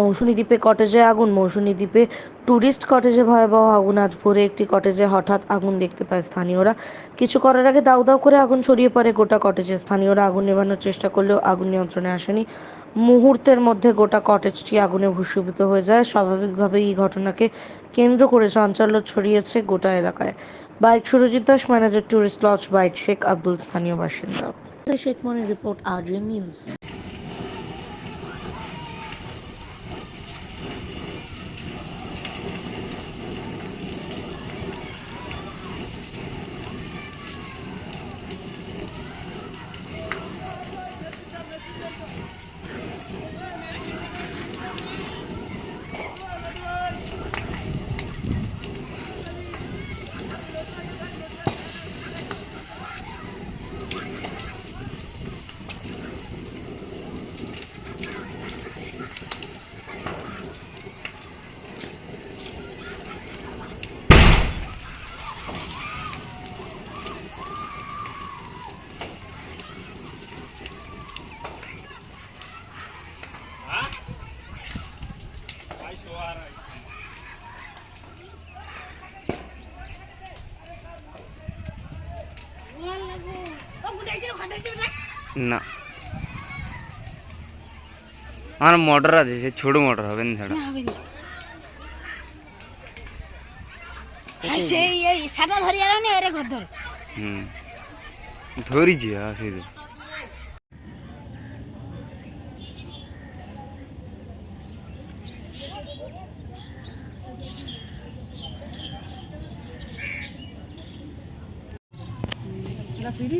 মৌসুমী দ্বীপে কটেজে আগুন। মৌসুমী দ্বীপে ট্যুরিস্ট কটেজে ভয়াবহ আগুন। আজ ভোরে একটি কটেজে হঠাৎ আগুন দেখতে পায় স্থানীয়রা। কিছু করার আগে দাউ দাউ করে আগুন ছড়িয়ে পড়ে গোটা কটেজে। স্থানীয়রা আগুন নেভানোর চেষ্টা করলেও আগুন নিয়ন্ত্রণে আসেনি। মুহূর্তের মধ্যে গোটা কটেজটি আগুনে ভস্মীভূত হয়ে যায়। স্বাভাবিকভাবেই এই ঘটনাকে কেন্দ্র করে চাঞ্চল্য ছড়িয়েছে গোটা এলাকায়। Byte Surajit Das, manager, tourist lodge byte, Sheikh Abdul স্থানীয় বাসিন্দা। Sheikh Monir report, RGM news. না, আমার মোটর আছে, সে ছোট মোটর হবে না ছাড়া। ধরিছি আসি ফিরি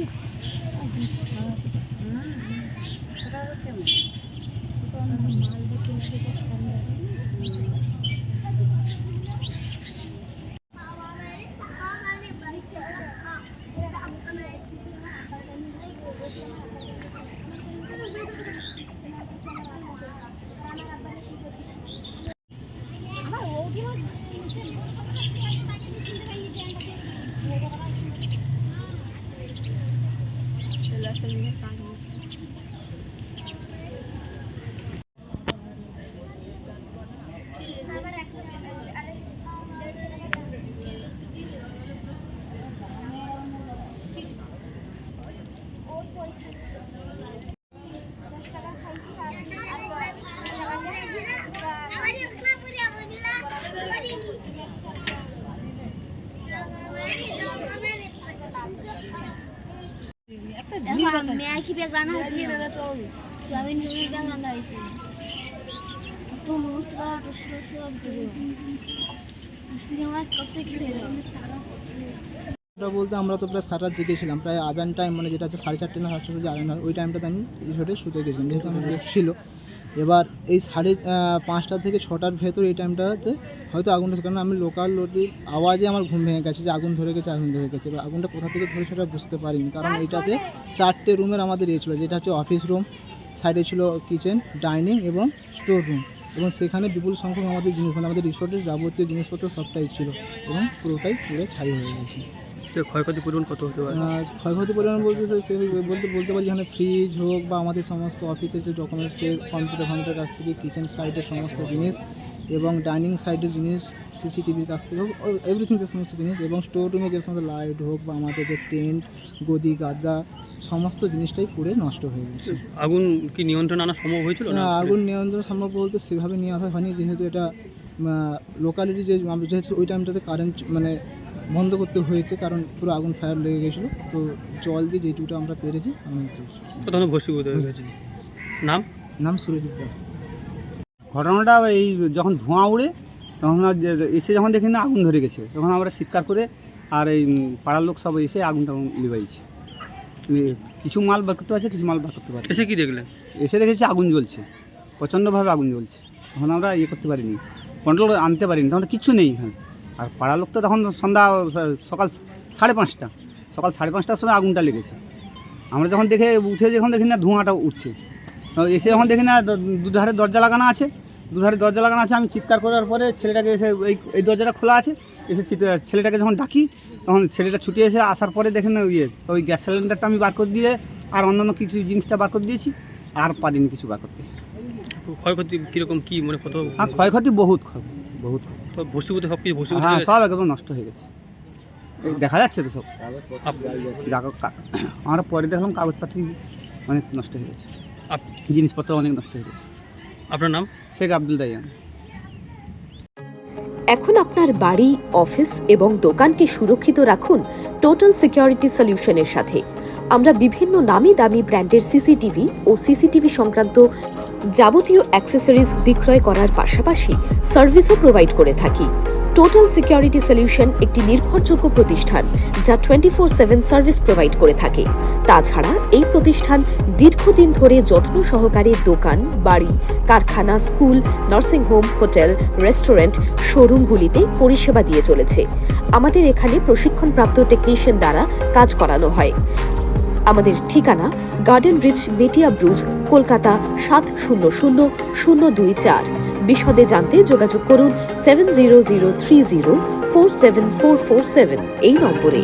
मैगी बैग लाना है चाउमीन बैग लाना है तो मुस्का दूसरा सब इसलिए मैं कब तक खेलेगा বলতে আমরা তো প্রায় সারা জেগেছিলাম, প্রায় আজান টাইম মানে যেটা হচ্ছে 4:30 না 5:30 যে আজান হয় ওই টাইমটাতে আমি রিসোর্টে শুতে গেছিলাম, যেহেতু আমার ব্রেক ছিল। এবার এই 5:30 থেকে 6টার ভেতর এই টাইমটাতে হয়তো আগুনটা, কারণ আমি লোকাল লোকের আওয়াজে আমার ঘুম ভেঙে গেছে যে আগুন ধরে গেছে। এবার আগুনটা কোথা থেকে ধরে সেটা বুঝতে পারিনি, কারণ এইটাতে 4টে রুমের আমাদের ছিল, যেটা হচ্ছে অফিস রুম, সাইডে ছিল কিচেন, ডাইনিং এবং স্টোর রুম, এবং সেখানে বিপুল সংখ্যক আমাদের জিনিস মানে আমাদের রিসোর্টের যাবতীয় জিনিসপত্র সবটাই ছিল এবং পুরোটাই পুরো ছাই হয়ে গেছে। ক্ষয়ক্ষতির পরিমাণ কত হতে পারে? ক্ষয়ক্ষতির পরিমাণ বলতে পারি যেখানে ফ্রিজ হোক বা আমাদের সমস্ত অফিসের যে ডকুমেন্টসের কম্পিউটার কাছ থেকে, কিচেন সাইডের সমস্ত জিনিস এবং ডাইনিং সাইডের জিনিস, সিসিটিভির কাছ থেকে হোক, এভরিথিং যে সমস্ত জিনিস, এবং স্টোর রুমে যে সমস্ত লাইট হোক বা আমাদের যে টেন্ট, গদি, গাদা, সমস্ত জিনিসটাই পুরো নষ্ট হয়ে গেছে। আগুন কি নিয়ন্ত্রণ আনা সম্ভব হয়েছিল? না, আগুন নিয়ন্ত্রণ সম্ভব বলতে সেভাবে নিয়ে আসা হয়নি, যেহেতু এটা লোকালিটি যেহেতু ওই টাইমটাতে কারেন্ট মানে বন্ধ করতে হয়েছে, কারণ পুরো আগুন ফায়ার লেগে গেছিলো। তো জল দিয়ে যেটুকুটা আমরা পেরেছি তখন ভস্মীভূত হয়ে গেছে। নাম সুরজিৎ দাস। ঘটনাটা এই যখন ধোঁয়া উড়ে তখন এসে যখন দেখি না আগুন ধরে গেছে, তখন আমরা চিৎকার করে আর এই পাড়ার লোক সব এসে আগুনটা লিভাইছে। কিছু মাল বার করতে পারছে, কিছু মাল বার করতে পারছে। এসে কি দেখলেন? এসে দেখেছি আগুন জ্বলছে, প্রচণ্ডভাবে আগুন জ্বলছে। তখন আমরা করতে পারিনি, কন্ট্রোল আনতে পারিনি, তখন কিছু নেই। হ্যাঁ, আর পাড়ার লোক তো তখন সকাল 5:30 সকাল 5:30টার সময় আগুনটা লেগেছে। আমরা যখন যখন দেখি না ধোঁয়াটা উঠছে, এসে যখন দেখি না দুধারে দরজা লাগানো আছে, আমি চিৎকার করার পরে ছেলেটাকে এসে এই দরজাটা খোলা আছে, এসে ছেলেটাকে যখন ডাকি তখন ছেলেটা ছুটে এসে আসার পরে দেখেন ওই গ্যাস সিলিন্ডারটা আমি বার করে দিয়ে আর অন্যান্য কিছু জিনিসটা বার করে দিয়েছি, আর পারিনি কিছু বার করতে। ক্ষয়ক্ষতি কিরকম কি মানে কত আর ক্ষয়ক্ষতি বহুত বহুত তো ভস্মীভূত সব কিছু ভস্মীভূত হ্যাঁ হয়ে গেছে? সব একদম নষ্ট হয়ে গেছে এই দেখা যাচ্ছে তো সব আমরা পরে দেখলাম কাগজপাতি অনেক নষ্ট হয়ে গেছে, আপ- জিনিসপত্র অনেক নষ্ট হয়ে গেছে। আপনার নাম? শেখ আব্দুল রাইয়ান। এখন আপনার বাড়ি, অফিস এবং দোকানকে সুরক্ষিত রাখুন টোটাল সিকিউরিটি সলিউশনের সাথে। আমরা বিভিন্ন নামি দামি ব্র্যান্ডের সিসিটিভি ও সিসিটিভি সংক্রান্ত যাবতীয় অ্যাক্সেসরিজ বিক্রয় করার পাশাপাশি সার্ভিসও প্রোভাইড করে থাকি। টোটাল সিকিউরিটি সলিউশন একটি নির্ভরযোগ্য প্রতিষ্ঠান যা 24/7 সার্ভিস প্রোভাইড করে থাকে। তাছাড়া এই প্রতিষ্ঠান দীর্ঘদিন ধরে যত্ন সহকারে দোকান, বাড়ি, কারখানা, স্কুল, নার্সিংহোম, হোটেল, রেস্টুরেন্ট, শোরুমগুলিতে পরিষেবা দিয়ে চলেছে। আমাদের এখানে প্রশিক্ষণপ্রাপ্ত টেকনিশিয়ান দ্বারা কাজ করানো হয়। আমাদের ঠিকানা গার্ডেন রিচ, মেটিয়া ব্রুজ, কলকাতা 700024। বিশদে জানতে যোগাযোগ করুন 7003047447 এই নম্বরে।